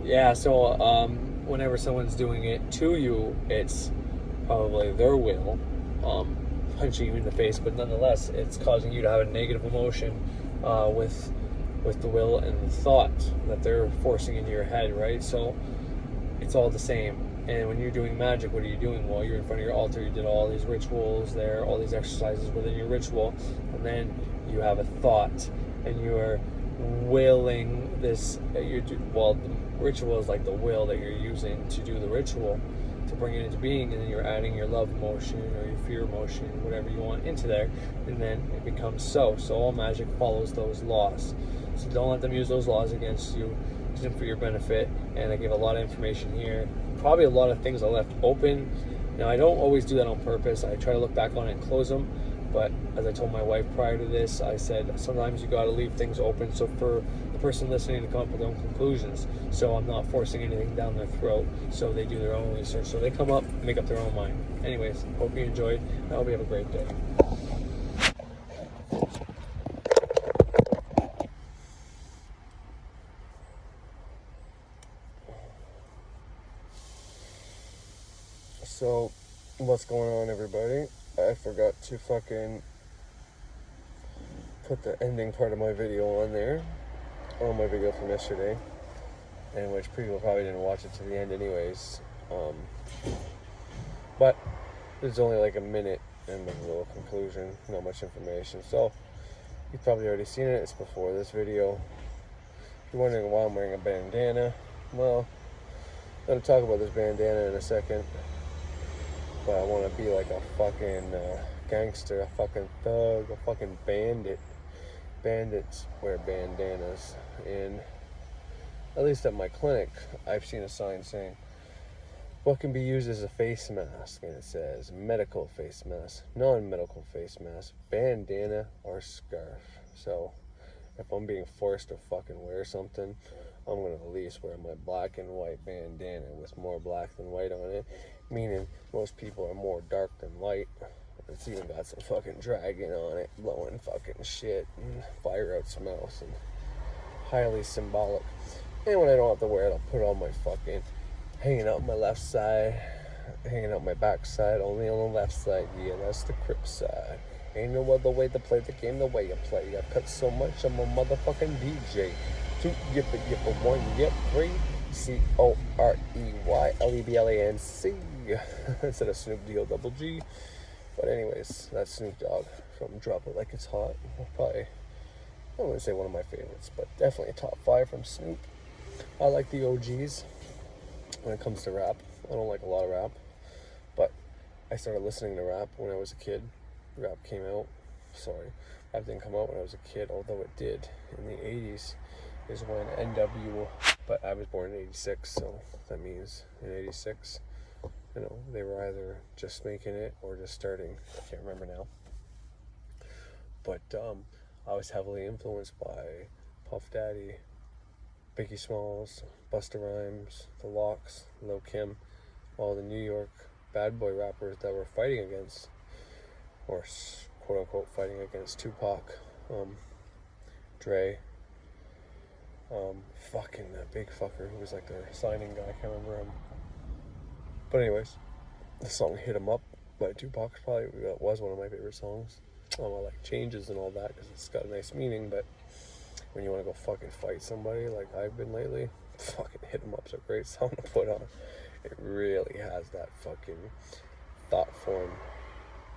Yeah, so whenever someone's doing it to you, it's probably their will um, punching you in the face, but nonetheless, it's causing you to have a negative emotion with the will and the thought that they're forcing into your head, right? So it's all the same. And when you're doing magic, what are you doing? Well, you're in front of your altar, you did all these rituals there, all these exercises within your ritual, and then you have a thought, and you are willing this. Well, the ritual is like the will that you're using to do the ritual, to bring it into being, and then you're adding your love emotion or your fear emotion, whatever you want, into there, and then it becomes so. So all magic follows those laws. So don't let them use those laws against you. Use them for your benefit. And I give a lot of information here. Probably a lot of things I left open. Now I don't always do that on purpose. I try to look back on it and close them. But as I told my wife prior to this, I said sometimes you got to leave things open so for the person listening to come up with their own conclusions. So I'm not forcing anything down their throat, so they do their own research. So they come up, make up their own mind. Anyways, hope you enjoyed. I hope you have a great day. So, what's going on, everybody? I forgot to fucking put the ending part of my video on there, on my video from yesterday, and which people probably didn't watch it to the end anyways. But there's only like a minute and a little conclusion, not much information. So, you've probably already seen it. It's before this video. If you're wondering why I'm wearing a bandana, well, I'm going to talk about this bandana in a second. But I want to be like a fucking gangster, a fucking thug, a fucking bandit. Bandits wear bandanas. And at least at my clinic, I've seen a sign saying, what can be used as a face mask? And it says medical face mask, non-medical face mask, bandana, or scarf. So if I'm being forced to fucking wear something, I'm going to at least wear my black and white bandana with more black than white on it. Meaning most people are more dark than light. It's even got some fucking dragon on it, blowing fucking shit and fire out its mouth, and highly symbolic. And when I don't have to wear it, I'll put it on my fucking, hanging out my left side, hanging out my back side, only on the left side. Yeah, that's the crip side. Ain't no other way to play the game the way you play. I cut so much, I'm a motherfucking DJ. 2 yippa yippa 1 yip 3 COREYLEBLANC instead of Snoop D-O-double-G. But anyways, that's Snoop Dogg from Drop It Like It's Hot. Probably, I wouldn't say one of my favorites, but definitely a top 5 from Snoop. I like the OGs when it comes to rap. I don't like a lot of rap, but I started listening to rap when I was a kid. Rap came out, rap didn't come out when I was a kid, although it did. In the 80s is when but I was born in 86, so that means in 86, you know, they were either just making it or just starting. I can't remember now. But I was heavily influenced by Puff Daddy, Biggie Smalls, Busta Rhymes, The Lox, Lil Kim, all the New York bad boy rappers that were fighting against, or quote unquote fighting against Tupac, Dre, fucking that big fucker who was like their signing guy, I can't remember him. But anyways, the song Hit 'Em Up by Tupac probably was one of my favorite songs. I like changes and all that because it's got a nice meaning, but when you want to go fucking fight somebody like I've been lately, fucking Hit 'Em Up's a great song to put on. It really has that fucking thought form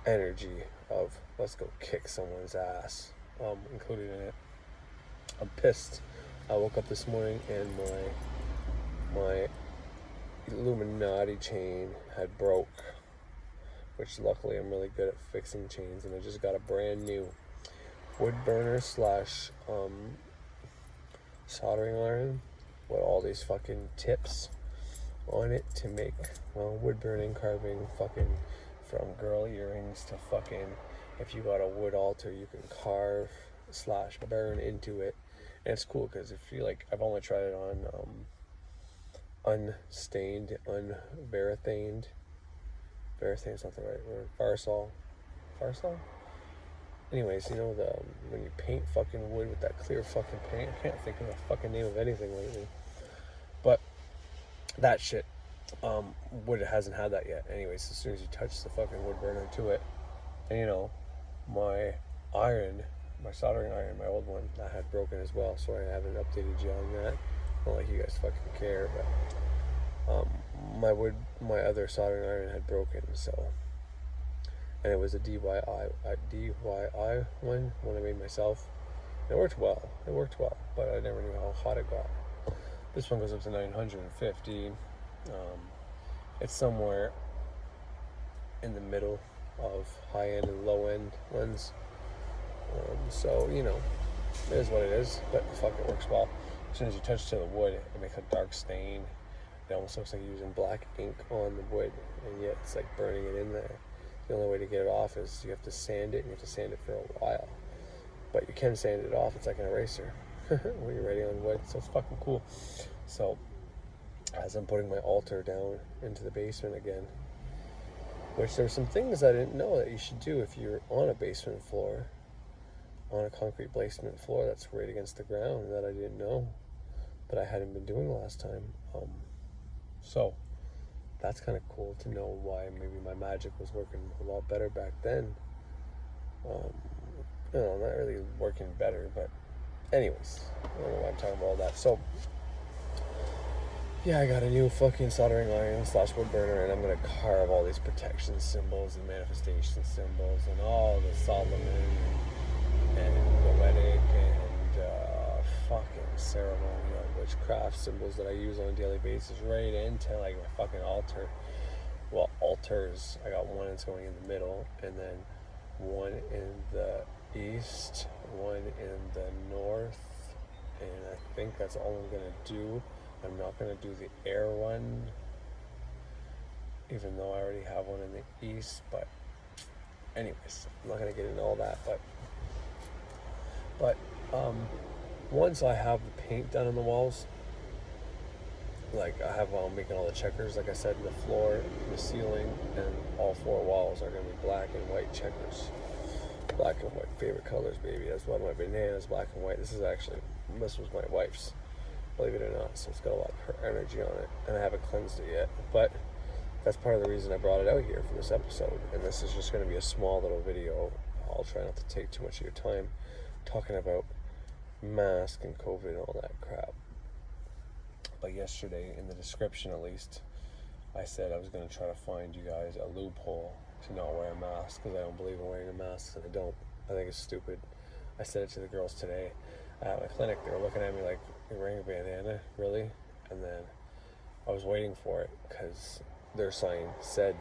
energy of let's go kick someone's ass included in it. I'm pissed. I woke up this morning and my Illuminati chain had broke, which luckily I'm really good at fixing chains, and I just got a brand new wood burner / soldering iron with all these fucking tips on it to make wood burning, carving, fucking from girl earrings to fucking, if you got a wood altar you can carve / burn into it. And it's cool because if you like, I've only tried it on unstained, unvarathaned. Varathane's not the right word. Farsol. Anyways, you know when you paint fucking wood with that clear fucking paint. I can't think of the fucking name of anything lately. But that shit, wood hasn't had that yet. Anyways, as soon as you touch the fucking wood burner to it, and you know, my iron, my soldering iron, my old one, that had broken as well, so I haven't updated you on that. Not like you guys fucking care, but my other soldering iron had broken, so, and it was a DIY one I made myself. It worked well, but I never knew how hot it got. This one goes up to 950. It's somewhere in the middle of high end and low end ones. So, you know, it is what it is, but fuck, it works well. As soon as you touch to the wood, it makes a dark stain. It almost looks like you're using black ink on the wood, and yet it's like burning it in there. The only way to get it off is you have to sand it, and you have to sand it for a while. But you can sand it off, it's like an eraser when you're ready on wood, so it's fucking cool. So, as I'm putting my altar down into the basement again, which there's some things I didn't know that you should do if you're on a basement floor, on a concrete basement floor that's right against the ground, that I didn't know, that I hadn't been doing last time. So that's kind of cool to know why maybe my magic was working a lot better back then. You know, not really working better, but anyways, I don't know why I'm talking about all that. So yeah, I got a new fucking soldering iron / wood burner, and I'm gonna carve all these protection symbols and manifestation symbols and all the Solomon and poetic and fucking ceremonial witchcraft symbols that I use on a daily basis right into like my fucking altar. Well, altars. I got one that's going in the middle, and then one in the east, one in the north, and I think that's all I'm gonna do. I'm not gonna do the air one, even though I already have one in the east, but anyways, I'm not gonna get into all that, but once I have the paint done on the walls, like I have making all the checkers, like I said, in the floor, the ceiling, and all 4 walls are gonna be black and white checkers. Black and white, favorite colors, baby. That's why my bananas, black and white. This was my wife's, believe it or not, so it's got a lot of her energy on it, and I haven't cleansed it yet, but that's part of the reason I brought it out here for this episode. And this is just going to be a small little video. I'll try not to take too much of your time talking about mask and COVID and all that crap. But yesterday, in the description at least, I said I was going to try to find you guys a loophole to not wear a mask, because I don't believe in wearing a mask, and I don't. I think it's stupid. I said it to the girls today at my clinic. They were looking at me like, "You're wearing a bandana, really?" And then I was waiting for it, because their sign said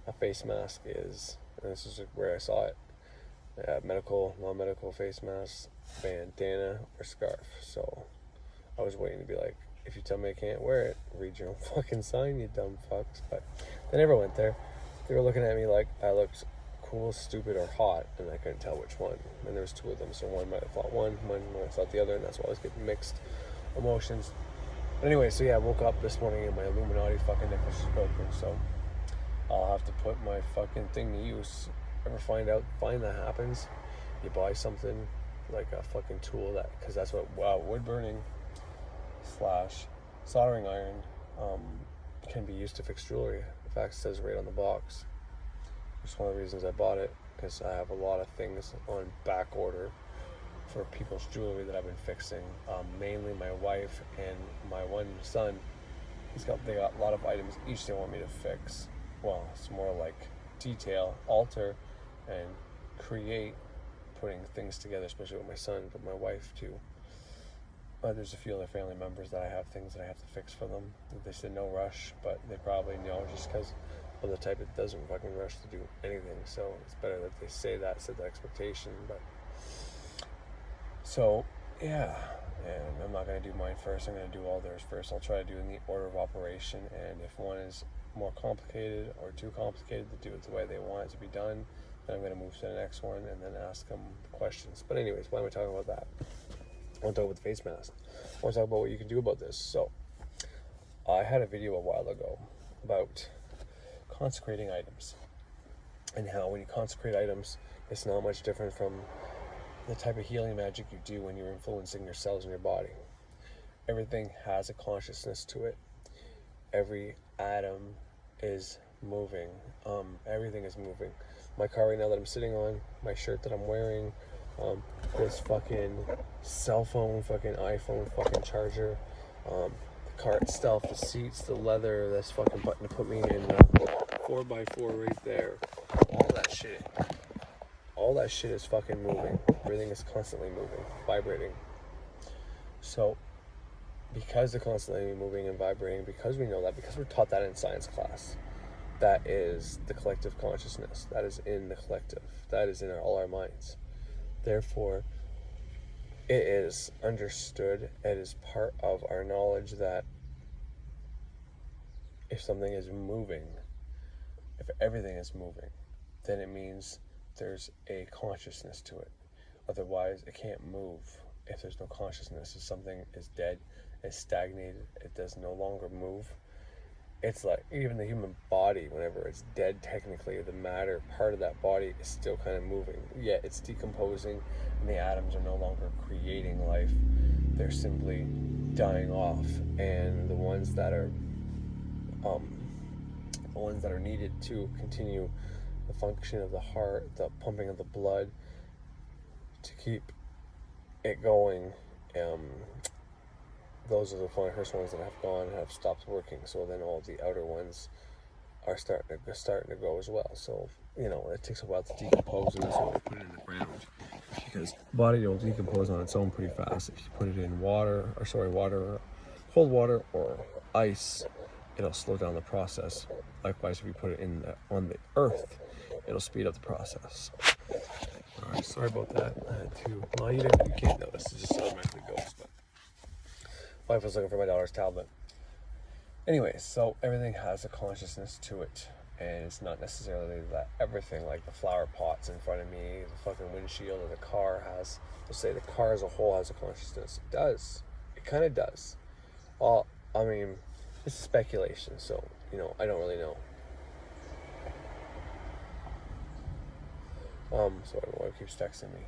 a face mask is, and this is where I saw it, medical, non-medical face mask, bandana, or scarf. So I was waiting to be like, if you tell me I can't wear it, read your own fucking sign, you dumb fucks. But they never went there. They were looking at me like I looked cool, stupid, or hot, and I couldn't tell which one. And there was 2 of them, so one might have thought one might have thought the other, and that's why I was getting mixed emotions. But anyway, so yeah, I woke up this morning and my Illuminati fucking necklace is broken, so I'll have to put my fucking thing to use. Ever find that happens? You buy something like a fucking tool that, because that's what wood burning / soldering iron can be used to fix jewelry. In fact, it says right on the box. It's one of the reasons I bought it, because I have a lot of things on back order for people's jewelry that I've been fixing. Mainly my wife and my one son. They got a lot of items each they want me to fix. Well, it's more like detail, alter, and create, putting things together, especially with my son, but my wife too. There's a few other family members that I have things that I have to fix for them. They said no rush, but they probably know, just because I'm the type that doesn't fucking rush to do anything. So it's better that they say that, set the expectation. But so yeah, and I'm not going to do mine first. I'm going to do all theirs first. I'll try to do in the order of operation, and if one is more complicated or too complicated to do it the way they want it to be done, then I'm going to move to the next one and then ask them questions. But anyways, why am I talking about that? I want to talk about the face mask. I want to talk about what you can do about this. So I had a video a while ago about consecrating items, and how when you consecrate items, it's not much different from the type of healing magic you do when you're influencing your cells in your body. Everything has a consciousness to it. every atom is moving. Everything is moving. My car right now that I'm sitting on, my shirt that I'm wearing, this fucking cell phone, fucking iPhone, fucking charger, the car itself, the seats, the leather, this fucking button to put me in 4x4 right there. All that shit is fucking moving. Everything is constantly moving, vibrating. So, because they're constantly moving and vibrating, because we know that, because we're taught that in science class, that is the collective consciousness. That is in the collective. That is in all our minds. Therefore, it is understood, it is part of our knowledge that if something is moving, if everything is moving, then it means there's a consciousness to it. Otherwise, it can't move if there's no consciousness. If something is dead, it's stagnated, it does no longer move. It's like even the human body, whenever it's dead, technically the matter part of that body is still kind of moving, yet it's decomposing and the atoms are no longer creating life. They're simply dying off, and the ones that are needed to continue the function of the heart, the pumping of the blood, to keep it going, those are the first ones that have gone and have stopped working. So then all the outer ones are starting to go as well. So it takes a while to decompose, and that's why we put it in the ground, because the body will decompose on its own pretty fast. If you put it in cold water or ice, it'll slow down the process. Likewise, if you put it on the earth, it'll speed up the process. All right, sorry about that. I had to. Well, you can't notice. It just automatically goes. But wife was looking for my daughter's tablet. Anyways, so everything has a consciousness to it, and it's not necessarily that everything, like the flower pots in front of me, the fucking windshield of the car has. Let's say the car as a whole has a consciousness. It does. It kind of does. Well, I mean, this is speculation, so I don't really know. So I don't know why it keeps texting me.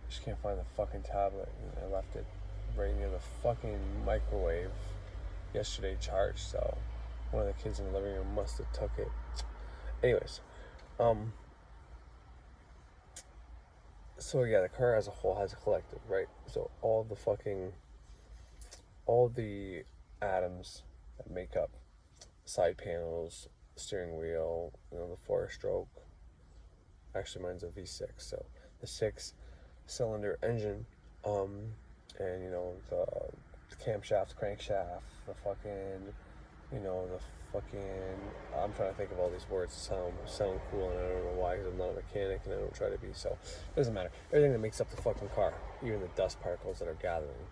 Just can't find the fucking tablet. I left it right near the fucking microwave yesterday, charged. So one of the kids in the living room must have took it. Anyways, so yeah, the car as a whole has a collective, right? So all the atoms that make up side panels, steering wheel, the 4-stroke. Actually, mine's a V6, so the 6-cylinder engine, and the camshaft, crankshaft, the fucking, I'm trying to think of all these words that sound cool, and I don't know why, because I'm not a mechanic and I don't try to be, so it doesn't matter. Everything that makes up the fucking car, even the dust particles that are gathering,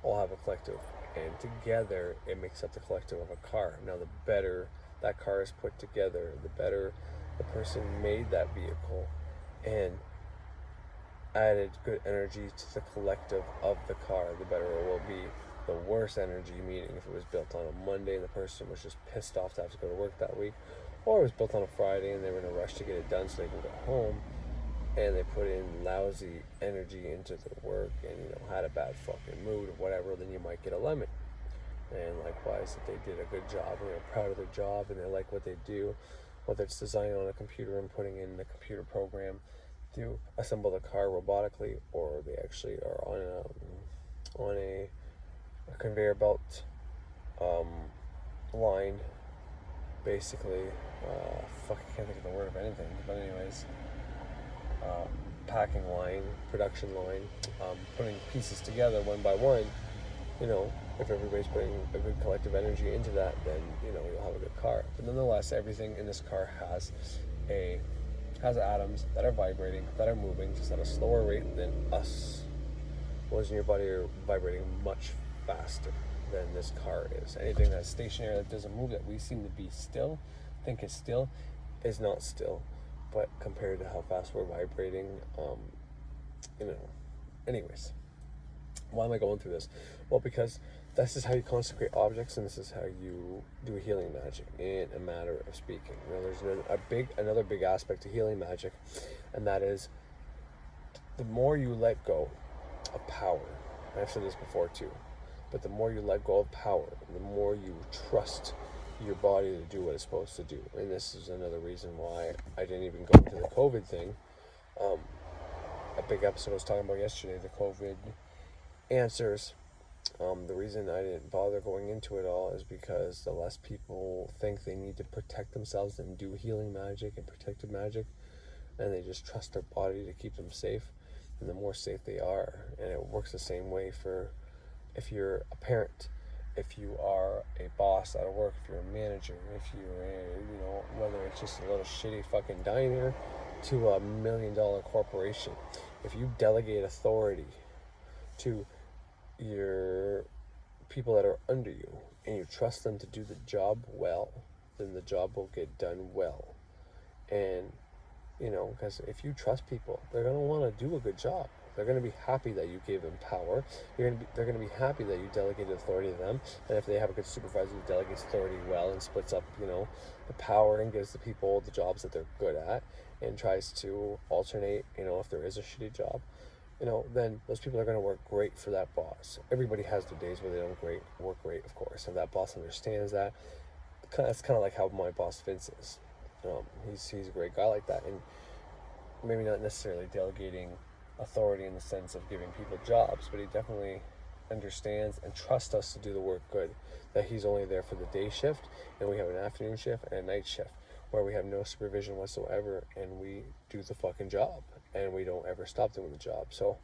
all have a collective, and together it makes up the collective of a car. Now, the better that car is put together, the better the person made that vehicle and added good energy to the collective of the car, the better it will be. The worse energy, meaning if it was built on a Monday and the person was just pissed off to have to go to work that week, or it was built on a Friday and they were in a rush to get it done so they can go home, and they put in lousy energy into their work and had a bad fucking mood or whatever, then you might get a lemon. And likewise, if they did a good job and they're proud of their job and they like what they do, whether it's designing on a computer and putting in the computer program to assemble the car robotically, or they actually are on a conveyor belt line, basically. I can't think of the word of anything, but anyways, packing line, production line, putting pieces together one by one. If everybody's putting a good collective energy into that, then you'll have a good car. But nonetheless, everything in this car has atoms that are vibrating, that are moving, just at a slower rate than us. Ones in your body are vibrating much faster than this car is. Anything that's stationary, that doesn't move, that we seem to be still, think is still, is not still. But compared to how fast we're vibrating, anyways. Why am I going through this? Well, because this is how you consecrate objects, and this is how you do healing magic, in a matter of speaking. There's another big aspect to healing magic, and that is the more you let go of power. And I've said this before too. But the more you let go of power, the more you trust your body to do what it's supposed to do. And this is another reason why I didn't even go into the COVID thing. A big episode I was talking about yesterday, the COVID answers. The reason I didn't bother going into it all is because the less people think they need to protect themselves and do healing magic and protective magic, and they just trust their body to keep them safe, and the more safe they are. And it works the same way for if you're a parent, if you are a boss at work, if you're a manager, if you're a, whether it's just a little shitty fucking diner to $1 million corporation. If you delegate authority to your people that are under you and you trust them to do the job well, then the job will get done well. And because if you trust people, they're going to want to do a good job. They're going to be happy that you gave them power. They're going to be happy that you delegated authority to them. And if they have a good supervisor who delegates authority well and splits up, the power and gives the people the jobs that they're good at and tries to alternate, if there is a shitty job, then those people are going to work great for that boss. Everybody has their days where they don't work great, of course. And that boss understands that. That's kind of like how my boss Vince is. He's a great guy like that. And maybe not necessarily delegating authority in the sense of giving people jobs, but he definitely understands and trusts us to do the work good. That he's only there for the day shift, and we have an afternoon shift and a night shift where we have no supervision whatsoever, and we do the fucking job, and we don't ever stop doing the job. So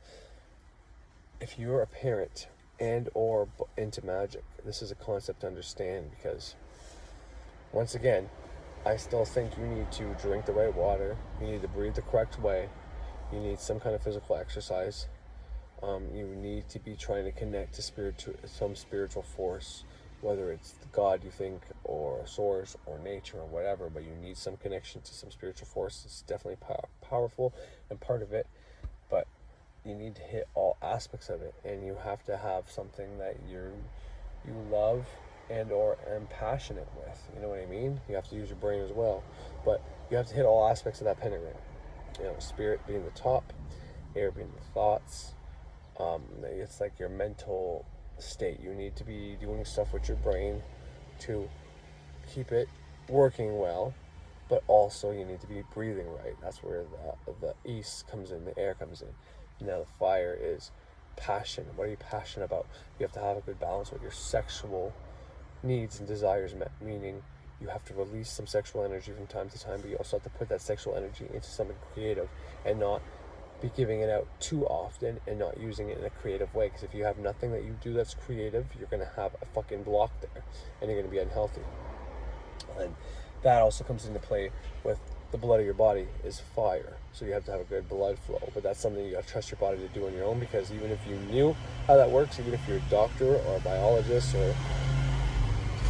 if you're a parent and or into magic, this is a concept to understand, because once again, I still think you need to drink the right water, you need to breathe the correct way, you need some kind of physical exercise, you need to be trying to connect to some spiritual force, whether it's God you think, or a source, or nature, or whatever, but you need some connection to some spiritual force. It's definitely powerful and part of it, but you need to hit all aspects of it, and you have to have something that you love and or am passionate with. You know what I mean? You have to use your brain as well, but you have to hit all aspects of that pentagram. Spirit being the top, air being the thoughts. It's like your mental state. You need to be doing stuff with your brain to keep it working well, but also you need to be breathing right. That's where the east comes in, the air comes in. Now the fire is passion. What are you passionate about? You have to have a good balance with your sexual needs and desires met, meaning you have to release some sexual energy from time to time, but you also have to put that sexual energy into something creative and not be giving it out too often and not using it in a creative way. Because if you have nothing that you do that's creative, you're going to have a fucking block there and you're going to be unhealthy. And that also comes into play with the blood of your body is fire, so you have to have a good blood flow. But that's something you got to trust your body to do on your own, because even if you knew how that works, even if you're a doctor or a biologist or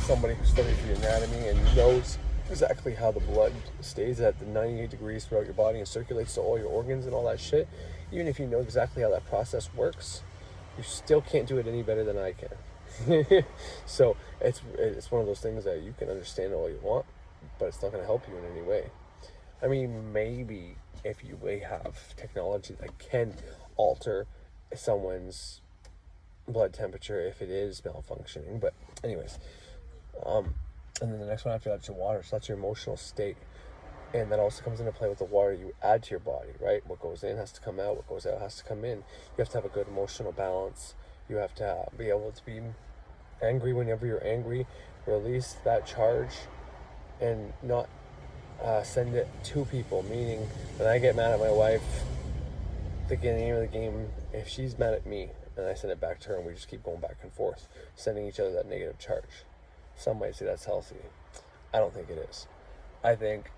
somebody who studies the anatomy and knows exactly how the blood stays at the 98 degrees throughout your body and circulates to all your organs and all that shit, even if you know exactly how that process works, you still can't do it any better than I can. So it's one of those things that you can understand all you want, but it's not going to help you in any way. I mean, maybe if you have technology that can alter someone's blood temperature if it is malfunctioning, but anyways. And then the next one after that's your water. So that's your emotional state. And that also comes into play with the water you add to your body, right? What goes in has to come out. What goes out has to come in. You have to have a good emotional balance. You have to be able to be angry whenever you're angry. Release that charge and not send it to people. Meaning, when I get mad at my wife, the name of the game, if she's mad at me and I send it back to her and we just keep going back and forth, sending each other that negative charge. Some might say that's healthy. I don't think it is. I think,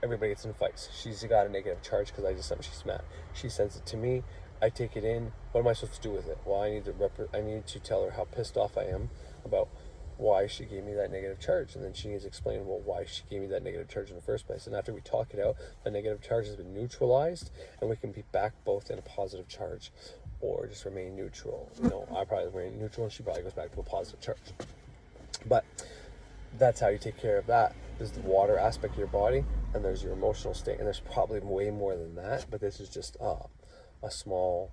everybody gets in fights. She's got a negative charge because I did something, she's mad. She sends it to me. I take it in. What am I supposed to do with it? Well, I need to tell her how pissed off I am about why she gave me that negative charge. And then she needs to explain, why she gave me that negative charge in the first place. And after we talk it out, the negative charge has been neutralized, and we can be back both in a positive charge or just remain neutral. I probably remain neutral and she probably goes back to a positive charge. But that's how you take care of that. There's the water aspect of your body, and there's your emotional state, and there's probably way more than that, but this is just a small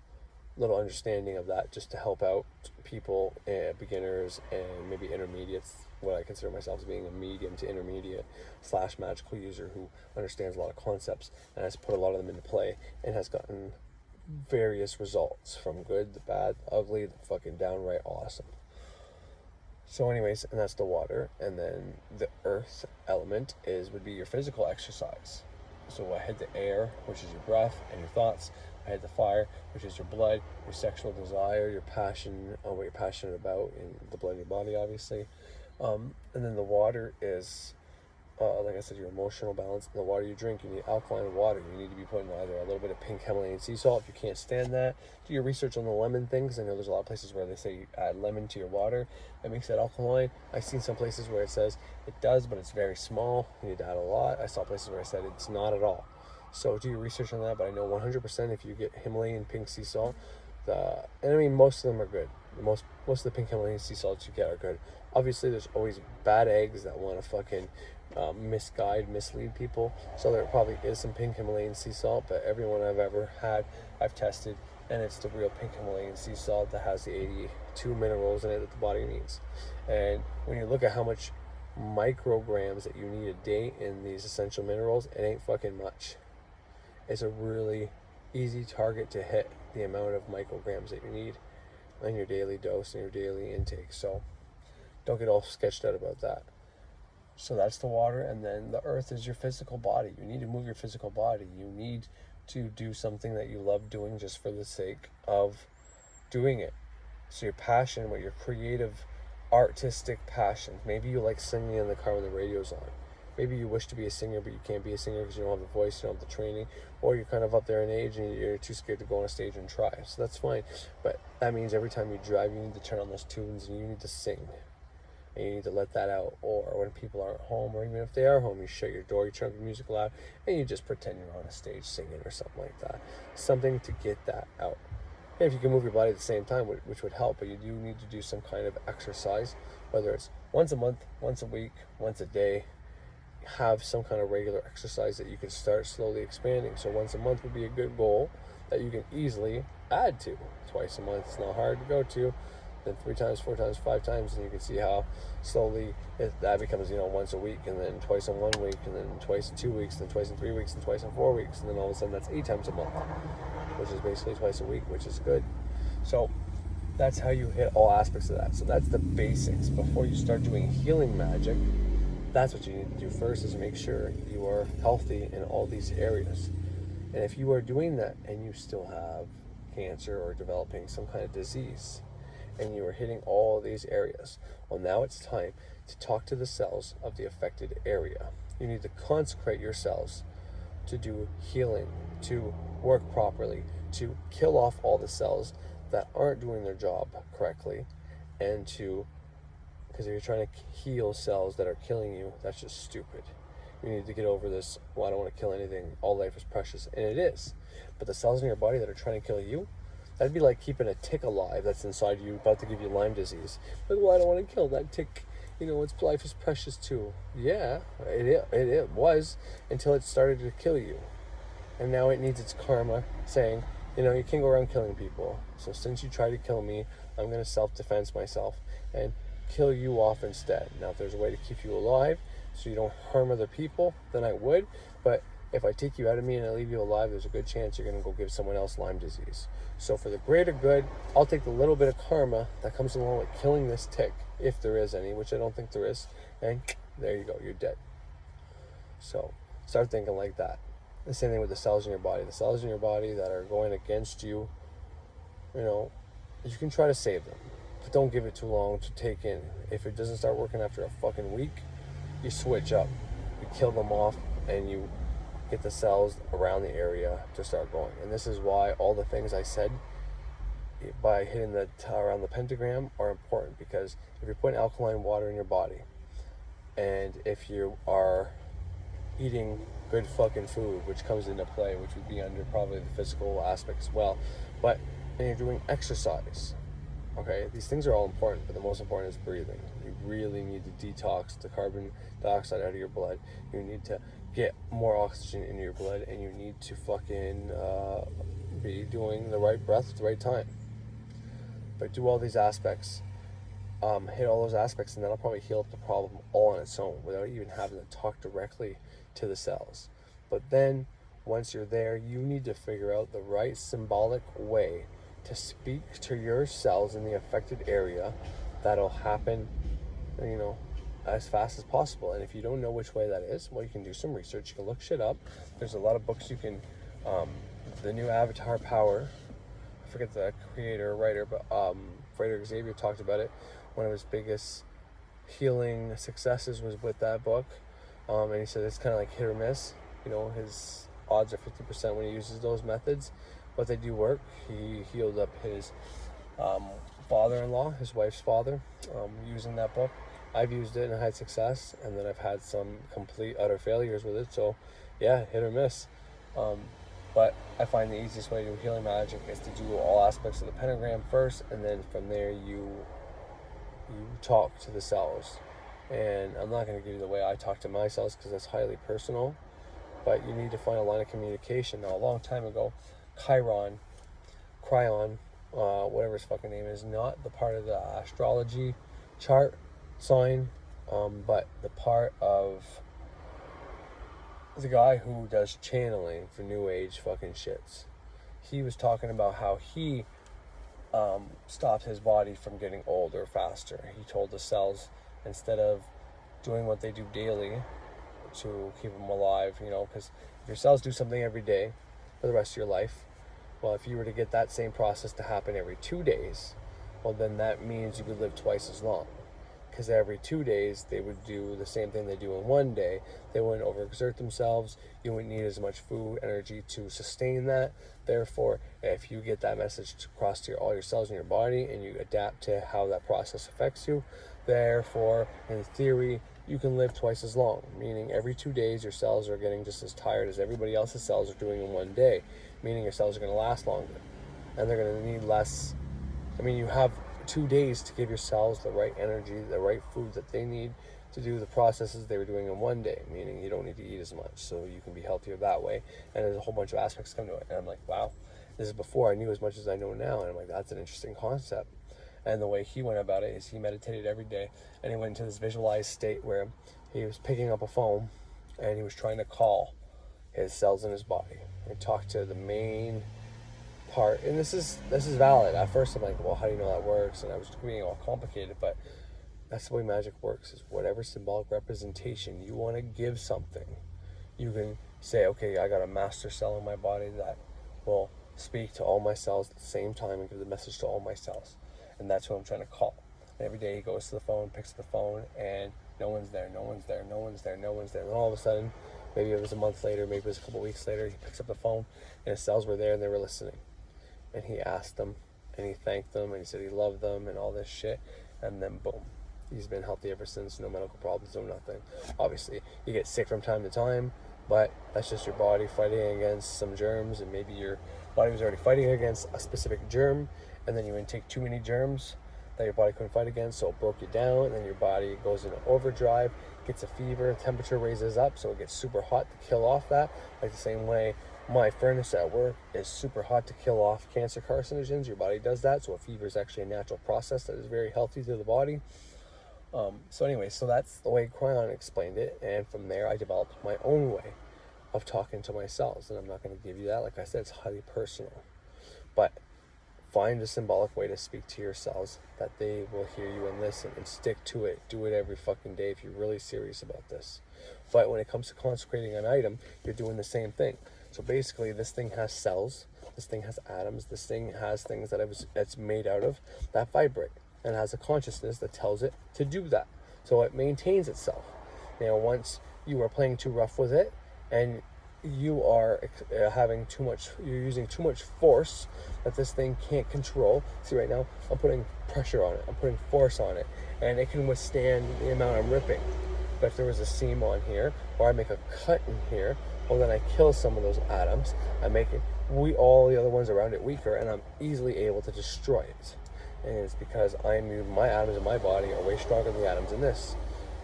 little understanding of that, just to help out people, beginners and maybe intermediates, what I consider myself as being a medium to intermediate slash magical user who understands a lot of concepts and has put a lot of them into play and has gotten various results, from good, the bad, the ugly, the fucking downright awesome. So anyways, and that's the water. And then the earth element would be your physical exercise. So I had the air, which is your breath and your thoughts. I had the fire, which is your blood, your sexual desire, your passion, what you're passionate about in the blood in your body, obviously. And then the water is, like I said, your emotional balance. The water you drink, you need alkaline water. You need to be putting either a little bit of pink Himalayan sea salt if you can't stand that. Do your research on the lemon things. I know there's a lot of places where they say you add lemon to your water. That makes it alkaline. I've seen some places where it says it does, but it's very small. You need to add a lot. I saw places where I said it's not at all. So do your research on that. But I know 100% if you get Himalayan pink sea salt, and I mean most of them are good. Most of the pink Himalayan sea salts you get are good. Obviously, there's always bad eggs that want to fucking mislead people. So there probably is some pink Himalayan sea salt, but everyone I've ever had, I've tested, and it's the real pink Himalayan sea salt that has the 82 minerals in it that the body needs. And when you look at how much micrograms that you need a day in these essential minerals, it ain't fucking much. It's a really easy target to hit, the amount of micrograms that you need in your daily dose and your daily intake. So don't get all sketched out about that. So that's the water. And then the earth is your physical body. You need to move your physical body. You need to do something that you love doing just for the sake of doing it. So your passion, what your creative, artistic passion. Maybe you like singing in the car when the radio's on. Maybe you wish to be a singer, but you can't be a singer because you don't have the voice, you don't have the training, or you're kind of up there in age and you're too scared to go on a stage and try. So that's fine. But that means every time you drive, you need to turn on those tunes and you need to sing. And you need to let that out. Or when people aren't home, or even if they are home, you shut your door, you turn the music loud, and you just pretend you're on a stage singing or something like that. Something to get that out. And if you can move your body at the same time, which would help, but you do need to do some kind of exercise, whether it's once a month, once a week, once a day. Have some kind of regular exercise that you can start slowly expanding. So once a month would be a good goal that you can easily add to. Twice a month is not hard to go to. Then 3 times, 4 times, 5 times, and you can see how slowly that becomes, once a week, and then twice in 1 week, and then twice in 2 weeks, and then twice in 3 weeks, and twice in 4 weeks, and then all of a sudden that's 8 times a month, which is basically twice a week, which is good. So that's how you hit all aspects of that. So that's the basics. Before you start doing healing magic, that's what you need to do first, is make sure you are healthy in all these areas. And if you are doing that and you still have cancer or developing some kind of disease, and you are hitting all these areas, well, now it's time to talk to the cells of the affected area. You need to consecrate your cells to do healing, to work properly, to kill off all the cells that aren't doing their job correctly, and because if you're trying to heal cells that are killing you, that's just stupid. You need to get over this, well, I don't want to kill anything, all life is precious, and it is. But the cells in your body that are trying to kill you, that'd be like keeping a tick alive that's inside you, about to give you Lyme disease. Like, well, I don't want to kill that tick, its life is precious too. Yeah, it was, until it started to kill you. And now it needs its karma, saying, you can't go around killing people. So since you tried to kill me, I'm going to self-defense myself and kill you off instead. Now, if there's a way to keep you alive so you don't harm other people, then I would. But if I take you out of me and I leave you alive, there's a good chance you're going to go give someone else Lyme disease. So for the greater good, I'll take the little bit of karma that comes along with killing this tick, if there is any, which I don't think there is, and there you go, you're dead. So start thinking like that. The same thing with the cells in your body. The cells in your body that are going against you, you can try to save them, but don't give it too long to take in. If it doesn't start working after a fucking week, you switch up. You kill them off, and you get the cells around the area to start going. And this is why all the things I said by hitting around the pentagram are important, because if you're putting alkaline water in your body, and if you are eating good fucking food, which comes into play, which would be under probably the physical aspect as well, and you're doing exercise, okay, these things are all important, but the most important is breathing. You really need to detox the carbon dioxide out of your blood. You need to get more oxygen in your blood, and you need to fucking be doing the right breath at the right time. But do all these aspects, hit all those aspects, and that'll probably heal up the problem all on its own without even having to talk directly to the cells. But then once you're there, you need to figure out the right symbolic way to speak to your cells in the affected area that'll happen, you know, as fast as possible. And if you don't know which way that is, well, you can do some research. You can look shit up. There's a lot of books you can, the new Avatar Power, I forget the creator or writer, but Frederick Xavier talked about it. One of his biggest healing successes was with that book. And he said it's kind of like hit or miss. You know, his odds are 50% when he uses those methods, but they do work. He healed up his father-in-law, his wife's father, using that book. I've used it and I had success, and then I've had some complete utter failures with it. So yeah, hit or miss. But I find the easiest way to do healing magic is to do all aspects of the pentagram first, and then from there you talk to the cells. And I'm not going to give you the way I talk to my cells because that's highly personal, but you need to find a line of communication. Now, a long time ago, Cryon, whatever his fucking name is, not the part of the astrology chart sign, but the part of the guy who does channeling for new age fucking shits. He was talking about how he stopped his body from getting older faster. He told the cells, instead of doing what they do daily to keep them alive, you know, because if your cells do something every day for the rest of your life, well, if you were to get that same process to happen every 2 days, well, then that means you could live twice as long. Because every 2 days, they would do the same thing they do in 1 day. They wouldn't overexert themselves. You wouldn't need as much food, energy to sustain that. Therefore, if you get that message across to all your cells in your body and you adapt to how that process affects you, therefore, in theory, you can live twice as long. Meaning every 2 days, your cells are getting just as tired as everybody else's cells are doing in 1 day. Meaning your cells are going to last longer. And they're going to need less. I mean, you have 2 days to give your cells the right energy, the right food that they need to do the processes they were doing in 1 day, meaning you don't need to eat as much, so you can be healthier that way. And there's a whole bunch of aspects come to it. And I'm like, wow, this is before I knew as much as I know now. And I'm like, that's an interesting concept. And the way he went about it is he meditated every day, and he went into this visualized state where he was picking up a phone and he was trying to call his cells in his body and talk to the main part. And this is valid. At first I'm like, well, how do you know that works? And I was being all complicated, but that's the way magic works, is whatever symbolic representation you want to give something, you can say, okay, I got a master cell in my body that will speak to all my cells at the same time and give the message to all my cells. And that's who I'm trying to call. And every day he goes to the phone, picks up the phone, and no one's there, no one's there, no one's there, no one's there. And then all of a sudden, maybe it was a month later, maybe it was a couple weeks later, he picks up the phone and his cells were there and they were listening. And he asked them and he thanked them and he said he loved them and all this shit. And then boom, he's been healthy ever since. No medical problems, no nothing. Obviously, you get sick from time to time, but that's just your body fighting against some germs, and maybe your body was already fighting against a specific germ, and then you intake too many germs that your body couldn't fight against, so it broke you down, and then your body goes into overdrive, gets a fever, temperature raises up, so it gets super hot to kill off that. Like the same way my furnace at work is super hot to kill off cancer carcinogens, your body does that, so a fever is actually a natural process that is very healthy to the body. So anyway, so that's the way Cryon explained it, and from there I developed my own way of talking to my cells, and I'm not going to give you that. Like I said, it's highly personal, but find a symbolic way to speak to your cells that they will hear you and listen, and stick to it. Do it every fucking day if you're really serious about this. But when it comes to consecrating an item, you're doing the same thing. So basically, this thing has cells, this thing has atoms, this thing has things that it's made out of that vibrate, and has a consciousness that tells it to do that. So it maintains itself. Now, once you are playing too rough with it, and you are having too much, you're using too much force that this thing can't control. See, right now, I'm putting pressure on it, I'm putting force on it, and it can withstand the amount I'm ripping. But if there was a seam on here, or I make a cut in here, well, then I kill some of those atoms. I make it, all the other ones around it weaker, and I'm easily able to destroy it. And it's because my atoms in my body are way stronger than the atoms in this.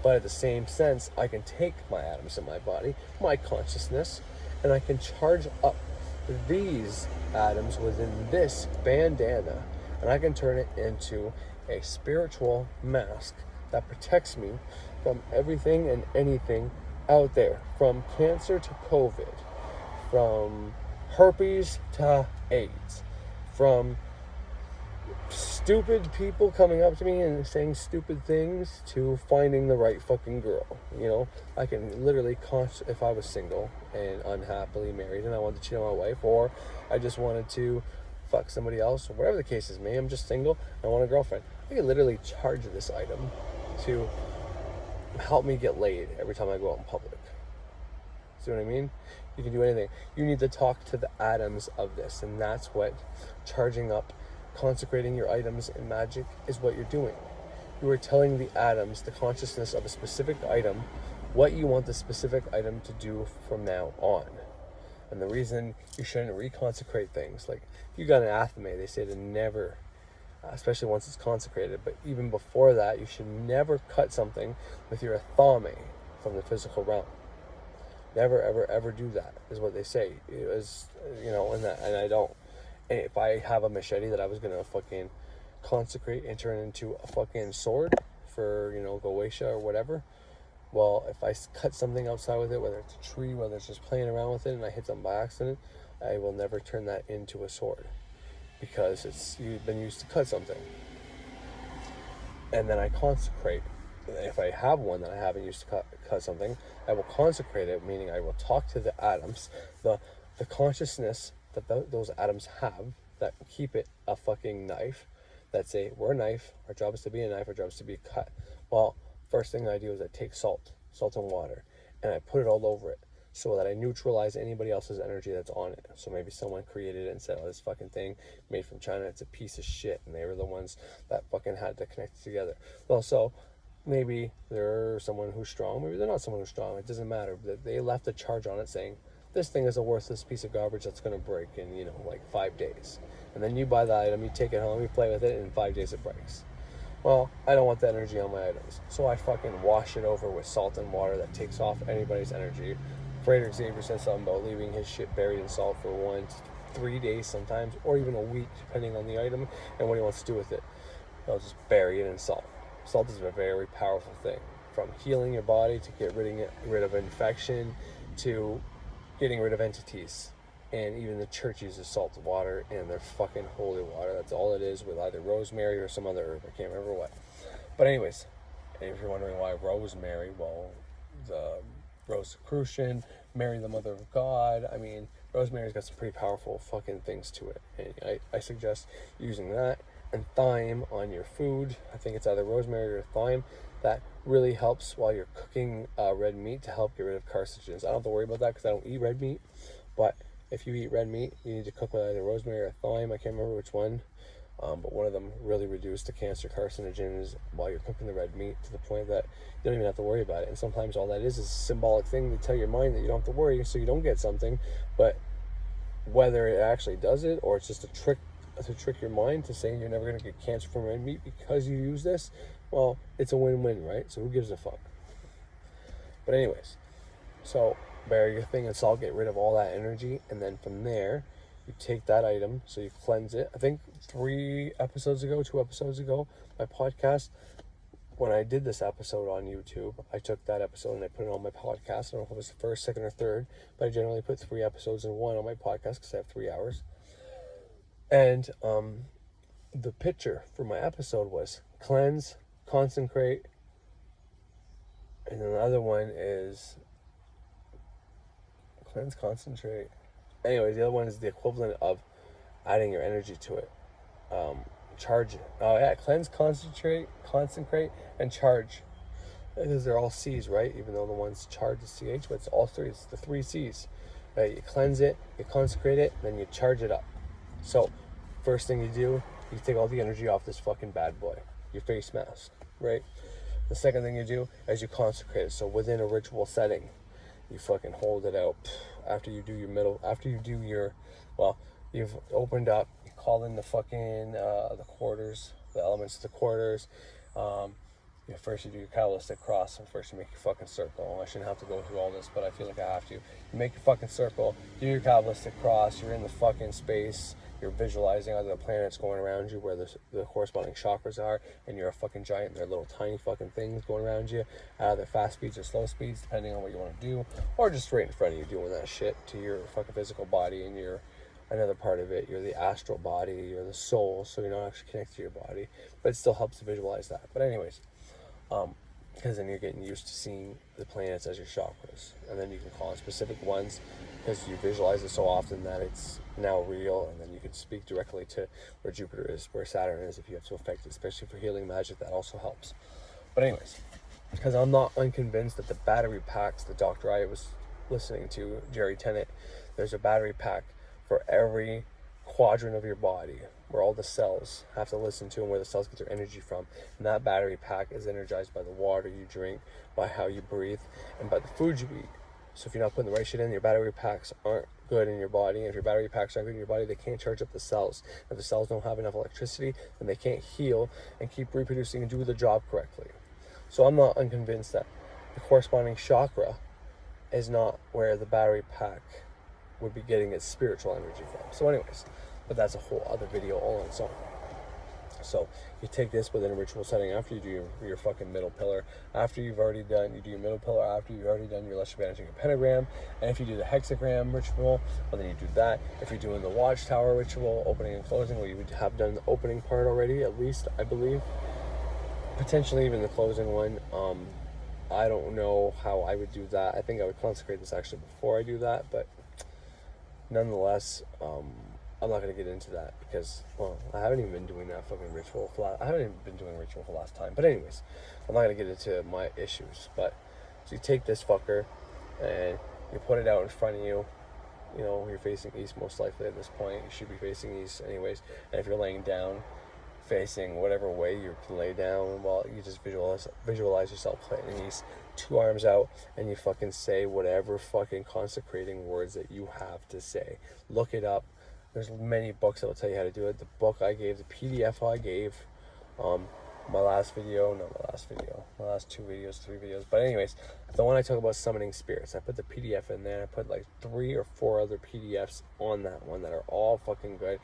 But at the same sense, I can take my atoms in my body, my consciousness, and I can charge up these atoms within this bandana, and I can turn it into a spiritual mask that protects me from everything and anything out there, from cancer to COVID, from herpes to AIDS, from stupid people coming up to me and saying stupid things to finding the right fucking girl. You know, I can literally if I was single and unhappily married and I wanted to cheat on my wife, or I just wanted to fuck somebody else, or whatever the case is, me, I'm just single, I want a girlfriend, I can literally charge this item to help me get laid every time I go out in public. See what I mean? You can do anything. You need to talk to the atoms of this, and that's what charging up, consecrating your items in magic is what you're doing. You are telling the atoms, the consciousness of a specific item, what you want the specific item to do from now on. And the reason you shouldn't reconsecrate things, like if you got an athame, they say to never, especially once it's consecrated, but even before that, you should never cut something with your athame from the physical realm. Never, ever, ever do that, is what they say. It was, you know, and I don't. And if I have a machete that I was going to fucking consecrate and turn into a fucking sword for, you know, Goetia or whatever, well, if I cut something outside with it, whether it's a tree, whether it's just playing around with it, and I hit something by accident, I will never turn that into a sword, because you've been used to cut something. And then I consecrate. If I have one that I haven't used to cut something, I will consecrate it, meaning I will talk to the atoms, the consciousness that those atoms have, that keep it a fucking knife, that say, we're a knife, our job is to be a knife, our job is to be cut. Well, first thing I do is I take salt and water, and I put it all over it, so that I neutralize anybody else's energy that's on it. So maybe someone created it and said, oh, this fucking thing made from China, it's a piece of shit, and they were the ones that fucking had to connect it together. Well, so maybe they're someone who's strong, maybe they're not someone who's strong, it doesn't matter. They left a charge on it saying, this thing is a worthless piece of garbage that's going to break in, you know, like 5 days. And then you buy the item, you take it home, you play with it, and in 5 days it breaks. Well, I don't want that energy on my items, so I fucking wash it over with salt and water that takes off anybody's energy. Frederick Xavier said something about leaving his shit buried in salt for 1 to 3 days sometimes, or even a week, depending on the item and what he wants to do with it. He'll just bury it in salt. Salt is a very powerful thing, from healing your body to get rid of infection to getting rid of entities. And even the church uses salt water in their fucking holy water. That's all it is, with either rosemary or some other herb. I can't remember what. But anyways, if you're wondering why rosemary, well, the Rosicrucian, Mary the Mother of God, I mean, rosemary's got some pretty powerful fucking things to it. And I suggest using that. And thyme on your food. I think it's either rosemary or thyme. That really helps while you're cooking red meat, to help get rid of carcinogens. I don't have to worry about that because I don't eat red meat. But if you eat red meat, you need to cook with either rosemary or thyme. I can't remember which one. But one of them really reduce the cancer carcinogens while you're cooking the red meat, to the point that you don't even have to worry about it. And sometimes all that is a symbolic thing to tell your mind that you don't have to worry, so you don't get something. But whether it actually does it, or it's just a trick to trick your mind to saying you're never going to get cancer from red meat because you use this, well, it's a win-win, right? So who gives a fuck? But anyways, so bury your thing in salt, get rid of all that energy, and then from there, you take that item, so you cleanse it. I think 2 episodes ago, my podcast, when I did this episode on YouTube, I took that episode and I put it on my podcast. I don't know if it was the first, second, or third, but I generally put 3 episodes in one on my podcast because I have 3 hours. And the picture for my episode was cleanse, consecrate, and then the other one is cleanse, concentrate. Anyways, the other one is the equivalent of adding your energy to it. Charge it. Oh yeah, cleanse, concentrate, consecrate, and charge. Because they're all C's, right? Even though the one's charge is CH, but it's all 3. It's the 3 C's. Right? You cleanse it, you consecrate it, then you charge it up. So, first thing you do, you take all the energy off this fucking bad boy, your face mask, right? The second thing you do is you consecrate it. So within a ritual setting, you fucking hold it out. After you do you've opened up, you call in the fucking, the quarters, the elements of the quarters. You First you do your Kabbalistic cross, and first you make your fucking circle. I shouldn't have to go through all this, but I feel like I have to. You make your fucking circle, do your Kabbalistic cross, you're in the fucking space, you're visualizing other planets going around you where the corresponding chakras are, and you're a fucking giant, and they're little tiny fucking things going around you, either fast speeds or slow speeds, depending on what you want to do, or just right in front of you doing that shit to your fucking physical body, and you're another part of it. You're the astral body, you're the soul, so you're not actually connected to your body, but it still helps to visualize that. But anyways, because then you're getting used to seeing the planets as your chakras, and then you can call on specific ones because you visualize it so often that it's now real, and then you can speak directly to where Jupiter is, where Saturn is, if you have to affect it, especially for healing magic. That also helps. But anyways, because I'm not unconvinced that the battery packs, the doctor I was listening to, Jerry Tennant, there's a battery pack for every quadrant of your body, where all the cells have to listen to, and where the cells get their energy from. And that battery pack is energized by the water you drink, by how you breathe, and by the food you eat. So if you're not putting the right shit in, your battery packs aren't good in your body. And if your battery packs aren't good in your body, they can't charge up the cells. If the cells don't have enough electricity, then they can't heal and keep reproducing and do the job correctly. So I'm not unconvinced that the corresponding chakra is not where the battery pack would be getting its spiritual energy from. So anyways, but that's a whole other video all on its own. So you take this within a ritual setting after you do your fucking middle pillar, after you've already done, you do your middle pillar after you've already done your lesser banishing your pentagram. And if you do the hexagram ritual, well, then you do that. If you're doing the watchtower ritual, opening and closing, well, you would have done the opening part already, at least, I believe. Potentially even the closing one. I don't know how I would do that. I think I would consecrate this actually before I do that, but nonetheless, I'm not going to get into that because, well, I haven't even been doing that fucking ritual I haven't even been doing ritual for the last time. But anyways, I'm not going to get into my issues. But so you take this fucker and you put it out in front of you. You know, you're facing east most likely at this point. You should be facing east anyways. And if you're laying down, facing whatever way you can lay down, well, you just visualize yourself playing east, 2 arms out, and you fucking say whatever fucking consecrating words that you have to say. Look it up. There's many books that will tell you how to do it. The book I gave, the PDF I gave, my last 2 videos, 3 videos. But anyways, the one I talk about summoning spirits, I put the PDF in there. I put like 3 or 4 other PDFs on that one that are all fucking good.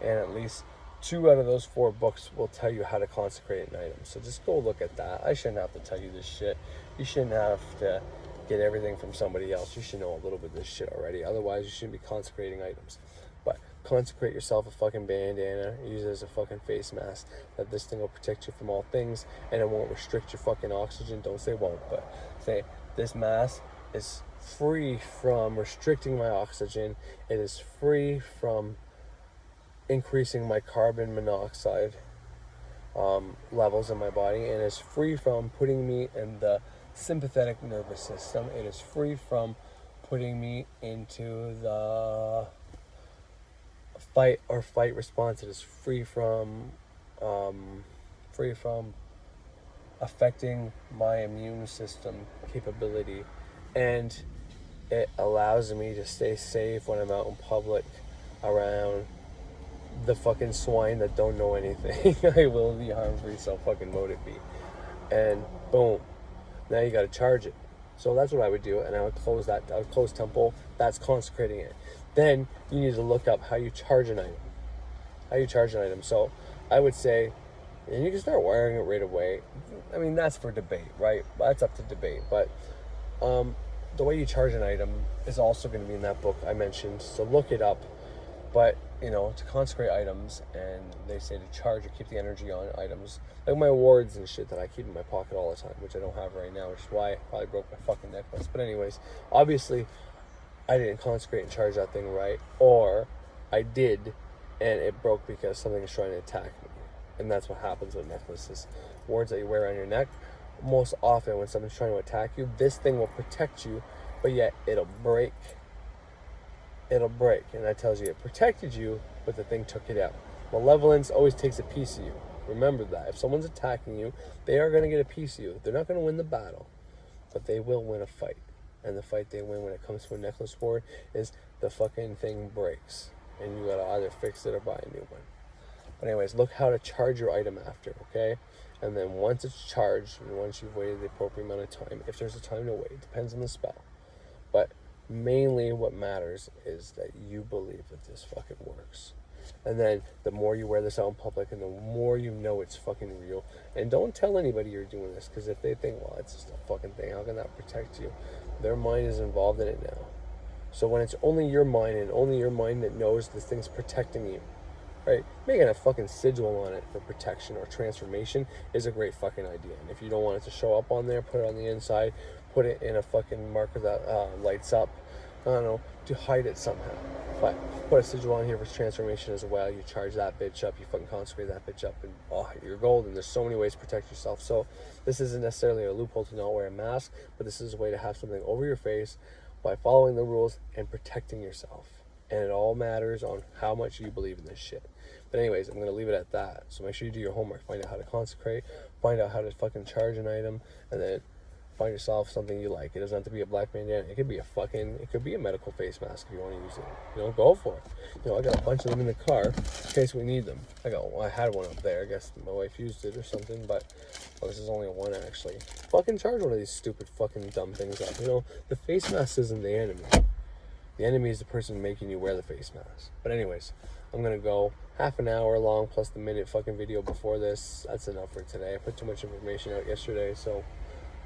And at least 2 out of those 4 books will tell you how to consecrate an item. So just go look at that. I shouldn't have to tell you this shit. You shouldn't have to get everything from somebody else. You should know a little bit of this shit already. Otherwise, you shouldn't be consecrating items. But consecrate yourself a fucking bandana. Use it as a fucking face mask. That this thing will protect you from all things, and it won't restrict your fucking oxygen. Don't say won't, but say this mask is free from restricting my oxygen. It is free from increasing my carbon monoxide levels in my body, and is free from putting me in the sympathetic nervous system. It is free from putting me into the fight or flight response. It is free from affecting my immune system capability, and it allows me to stay safe when I'm out in public around the fucking swine that don't know anything. I will be harm-free, so fucking mote it be. And boom, now you gotta charge it. So that's what I would do, and I would close that. I would close temple. That's consecrating it. Then you need to look up how you charge an item. So I would say, and you can start wiring it right away. I mean, that's for debate, right? That's up to debate. But the way you charge an item is also going to be in that book I mentioned. So look it up. But, you know, to consecrate items, and they say to charge or keep the energy on items, like my awards and shit that I keep in my pocket all the time, which I don't have right now, which is why I probably broke my fucking necklace. But anyways, obviously, I didn't consecrate and charge that thing right, or I did, and it broke because something is trying to attack me. And that's what happens with necklaces. Wards that you wear on your neck, most often when someone's trying to attack you, this thing will protect you, but yet it'll break. It'll break, and that tells you it protected you, but the thing took it out. Malevolence always takes a piece of you. Remember that. If someone's attacking you, they are going to get a piece of you. They're not going to win the battle, but they will win a fight. And the fight they win when it comes to a necklace ward is the fucking thing breaks, and you got to either fix it or buy a new one. But anyways, look how to charge your item after, okay? And then once it's charged, and once you've waited the appropriate amount of time, if there's a time to wait, depends on the spell. But mainly what matters is that you believe that this fucking works. And then the more you wear this out in public and the more you know it's fucking real. And don't tell anybody you're doing this, because if they think, well, it's just a fucking thing, how can that protect you? Their mind is involved in it now. So when it's only your mind and only your mind that knows this thing's protecting you, right? Making a fucking sigil on it for protection or transformation is a great fucking idea. And if you don't want it to show up on there, put it on the inside, put it in a fucking marker that lights up, I don't know, to hide it somehow. But put a sigil on here for transformation as well. You charge that bitch up, you fucking consecrate that bitch up, and oh, you're golden. There's so many ways to protect yourself. So this isn't necessarily a loophole to not wear a mask, but this is a way to have something over your face by following the rules and protecting yourself. And it all matters on how much you believe in this shit. But anyways, I'm going to leave it at that. So make sure you do your homework. Find out how to consecrate. Find out how to fucking charge an item. And then find yourself something you like. It doesn't have to be a black bandana. It could be it could be a medical face mask if you want to use it. You know, go for it. I got a bunch of them in the car in case we need them. I had one up there. I guess my wife used it or something. But this is only one actually. Fucking charge one of these stupid fucking dumb things up. The face mask isn't the enemy. The enemy is the person making you wear the face mask. But anyways, I'm going to go half an hour long plus the minute fucking video before this. That's enough for today. I put too much information out yesterday, so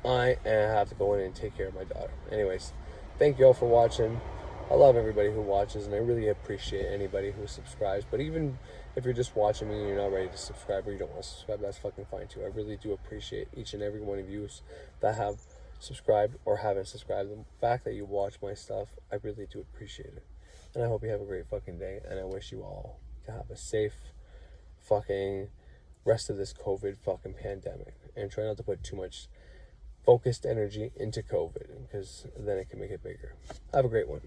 I have to go in and take care of my daughter. Anyways, thank you all for watching. I love everybody who watches, and I really appreciate anybody who subscribes. But even if you're just watching me and you're not ready to subscribe or you don't want to subscribe, that's fucking fine too. I really do appreciate each and every one of you that have subscribed or haven't subscribed. The fact that you watch my stuff, I really do appreciate it. And I hope you have a great fucking day, and I wish you all to have a safe fucking rest of this COVID fucking pandemic, and try not to put too much focused energy into COVID, because then it can make it bigger. Have a great one.